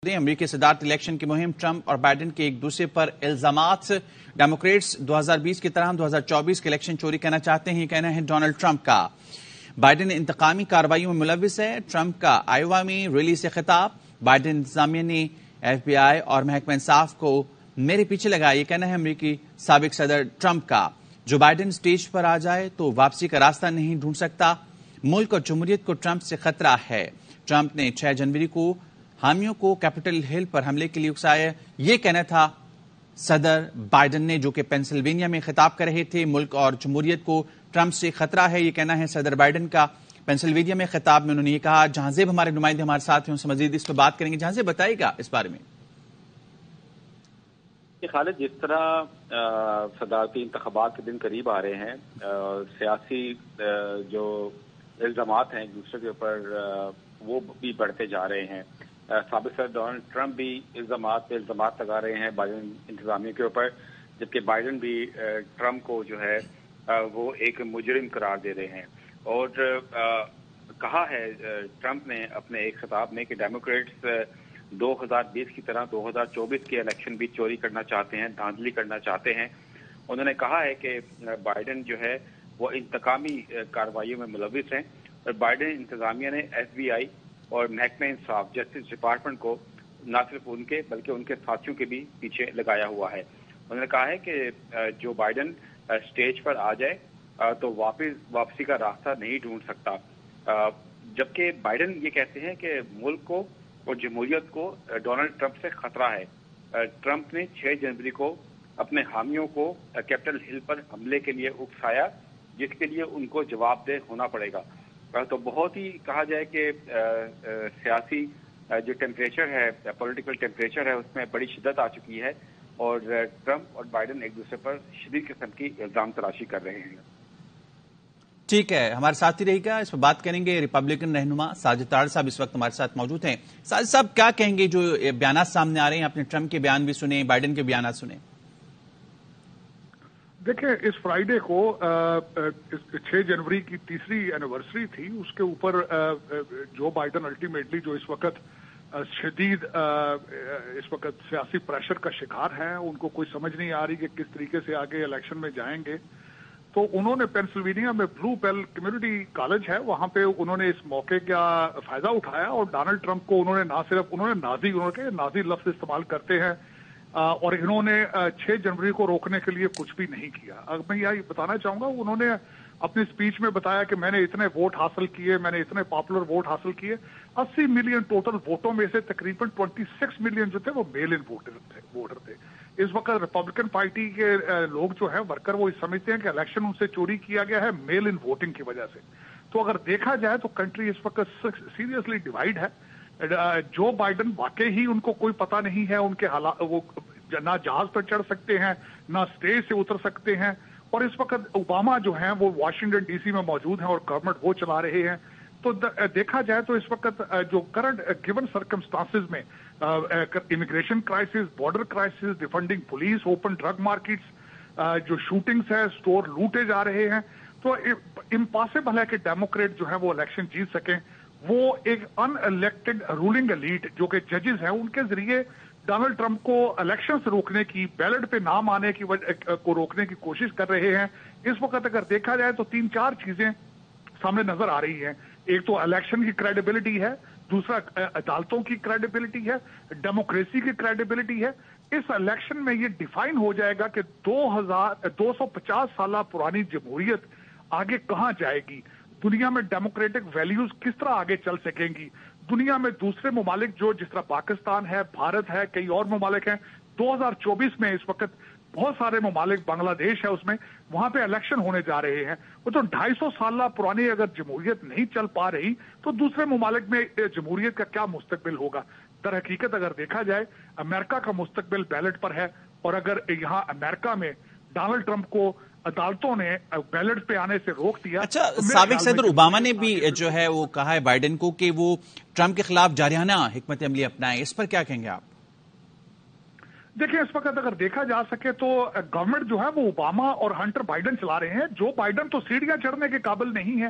امریکی صدارت الیکشن کی مہم ٹرمپ اور بائیڈن کے ایک دوسرے پر الزامات ڈیموکریٹس 2020 کی طرح 2024 کے الیکشن چوری کرنا چاہتے ہیں، یہ کہنا ہے ڈونلڈ ٹرمپ کا۔ بائیڈن انتقامی کارروائیوں میں ملوث ہے، ٹرمپ کا آئیوا میں ریلی سے خطاب۔ بائیڈن انتظامیہ نے ایف بی آئی اور محکمہ انصاف کو میرے پیچھے لگا، یہ کہنا ہے امریکی سابق صدر ٹرمپ کا۔ جو بائیڈن سٹیج پر آ جائے تو واپسی کا راستہ نہیں ڈھونڈ سکتا، ملک اور جمہوریت کو ٹرمپ سے خطرہ ہے۔ ٹرمپ نے 6 جنوری کو حامیوں کو کیپٹل ہل پر حملے کے لیے اکسایا، یہ کہنا تھا صدر بائیڈن نے، جو کہ پینسلوینیا میں خطاب کر رہے تھے۔ ملک اور جمہوریت کو ٹرمپ سے خطرہ ہے، یہ کہنا ہے صدر بائیڈن کا۔ پینسلوینیا میں خطاب میں انہوں نے یہ کہا۔ جہاں زیب ہمارے نمائندے ہمارے ساتھ ہیں، ان سے مزید اس پہ بات کریں گے۔ جہاں زیب بتائے گا اس بارے میں۔ خالد، جس طرح صدارتی انتخابات کے دن قریب آ رہے ہیں، سیاسی جو الزامات ہیں ایک دوسرے کے اوپر وہ بھی بڑھتے جا رہے ہیں۔ سابق صدر ڈونلڈ ٹرمپ بھی الزامات پہ الزامات لگا رہے ہیں بائیڈن انتظامیہ کے اوپر، جبکہ بائیڈن بھی ٹرمپ کو جو ہے وہ ایک مجرم قرار دے رہے ہیں۔ اور کہا ہے ٹرمپ نے اپنے ایک خطاب میں کہ ڈیموکریٹس 2020 کی طرح 2024 کے الیکشن بھی چوری کرنا چاہتے ہیں، دھاندلی کرنا چاہتے ہیں۔ انہوں نے کہا ہے کہ بائیڈن جو ہے وہ انتقامی کارروائیوں میں ملوث ہیں، اور بائیڈن انتظامیہ نے ایف بی آئی اور محکمہ انصاف جسٹس ڈپارٹمنٹ کو نہ صرف ان کے بلکہ ان کے ساتھیوں کے بھی پیچھے لگایا ہوا ہے۔ انہوں نے کہا ہے کہ جو بائیڈن اسٹیج پر آ جائے تو واپسی کا راستہ نہیں ڈھونڈ سکتا، جبکہ بائیڈن یہ کہتے ہیں کہ ملک کو اور جمہوریت کو ڈونلڈ ٹرمپ سے خطرہ ہے۔ ٹرمپ نے 6 جنوری کو اپنے حامیوں کو کیپٹل ہل پر حملے کے لیے اکسایا، جس کے لیے ان کو جواب دہ ہونا پڑے گا۔ تو بہت ہی کہا جائے کہ سیاسی جو ٹیمپریچر ہے، پولیٹیکل ٹیمپریچر ہے، اس میں بڑی شدت آ چکی ہے، اور ٹرمپ اور بائیڈن ایک دوسرے پر شدید قسم کی الزام تراشی کر رہے ہیں۔ ٹھیک ہے، ہمارے ساتھ ہی رہے گا، اس پر بات کریں گے۔ ریپبلکن رہنما ساجد تارڑ صاحب اس وقت ہمارے ساتھ موجود ہیں۔ ساجد صاحب، کیا کہیں گے جو بیانات سامنے آ رہے ہیں؟ آپ نے ٹرمپ کے بیان بھی سنے، بائیڈن کے بیانات سنے۔ دیکھیں، اس فرائیڈے کو 6 جنوری کی تیسری اینیورسری تھی، اس کے اوپر جو بائیڈن الٹیمیٹلی جو اس وقت شدید اس وقت سیاسی پریشر کا شکار ہیں، ان کو کوئی سمجھ نہیں آ رہی کہ کس طریقے سے آگے الیکشن میں جائیں گے، تو انہوں نے پینسلوینیا میں بلو بیل کمیونٹی کالج ہے، وہاں پہ انہوں نے اس موقع کا فائدہ اٹھایا، اور ڈونلڈ ٹرمپ کو انہوں نے نہ صرف نازی لفظ استعمال کرتے ہیں، اور انہوں نے 6 جنوری کو روکنے کے لیے کچھ بھی نہیں کیا۔ اب میں یہ بتانا چاہوں گا، انہوں نے اپنی سپیچ میں بتایا کہ میں نے اتنے ووٹ حاصل کیے، میں نے اتنے پاپولر ووٹ حاصل کیے۔ 80 ملین ٹوٹل ووٹوں میں سے تقریباً 26 ملین جو تھے وہ میل ان ووٹر تھے۔ اس وقت ریپبلکن پارٹی کے لوگ جو ہیں، ورکر، وہ سمجھتے ہیں کہ الیکشن ان سے چوری کیا گیا ہے میل ان ووٹنگ کی وجہ سے۔ تو اگر دیکھا جائے تو کنٹری اس وقت سیریسلی ڈیوائیڈ ہے۔ جو بائیڈن واقعی ہی ان کو کوئی پتہ نہیں ہے، ان کے حالات، وہ نہ جہاز پر چڑھ سکتے ہیں، نہ اسٹیج سے اتر سکتے ہیں، اور اس وقت اوباما جو ہیں وہ واشنگٹن ڈی سی میں موجود ہیں اور گورنمنٹ وہ چلا رہے ہیں۔ تو دیکھا جائے تو اس وقت جو کرنٹ گیون سرکمسٹانسز میں immigration crisis, border crisis, defending police, open drug markets, جو شوٹنگز ہیں، سٹور لوٹے جا رہے ہیں، تو امپاسبل ہے کہ ڈیموکریٹ جو ہے وہ الیکشن جیت سکیں۔ وہ ایک ان الیکٹڈ رولنگ ایلیٹ جو کہ ججز ہیں، ان کے ذریعے ڈونلڈ ٹرمپ کو الیکشن سے روکنے کی، بیلٹ پہ نام آنے کی کو روکنے کی کوشش کر رہے ہیں۔ اس وقت اگر دیکھا جائے تو 3-4 چیزیں سامنے نظر آ رہی ہیں۔ ایک تو الیکشن کی کریڈیبلٹی ہے، دوسرا عدالتوں کی کریڈیبلٹی ہے، ڈیموکریسی کی کریڈیبلٹی ہے۔ اس الیکشن میں یہ ڈیفائن ہو جائے گا کہ 250 سالہ پرانی جمہوریت آگے کہاں جائے گی، دنیا میں ڈیموکریٹک ویلیوز کس طرح آگے چل سکیں گی، دنیا میں دوسرے ممالک جو جس طرح پاکستان ہے، بھارت ہے، کئی اور ممالک ہیں۔ 2024 میں اس وقت بہت سارے ممالک، بنگلہ دیش ہے اس میں، وہاں پہ الیکشن ہونے جا رہے ہیں۔ وہ تو 250 سالہ پرانی اگر جمہوریت نہیں چل پا رہی تو دوسرے ممالک میں جمہوریت کا کیا مستقبل ہوگا؟ در حقیقت اگر دیکھا جائے امریکہ کا مستقبل بیلٹ پر ہے، اور اگر یہاں امریکہ میں ڈونلڈ ٹرمپ کو عدالتوں نے بیلٹ پہ آنے سے روک دیا۔ اچھا، سابق صدر اوباما نے بھی جو ہے وہ کہا ہے بائیڈن کو کہ وہ ٹرمپ کے خلاف جارحانہ حکمت عملی اپنائیں، اس پر کیا کہیں گے آپ؟ دیکھیں، اس وقت اگر دیکھا جا سکے تو گورنمنٹ جو ہے وہ اوباما اور ہنٹر بائیڈن چلا رہے ہیں۔ جو بائیڈن تو سیڑھیاں چڑھنے کے قابل نہیں ہے،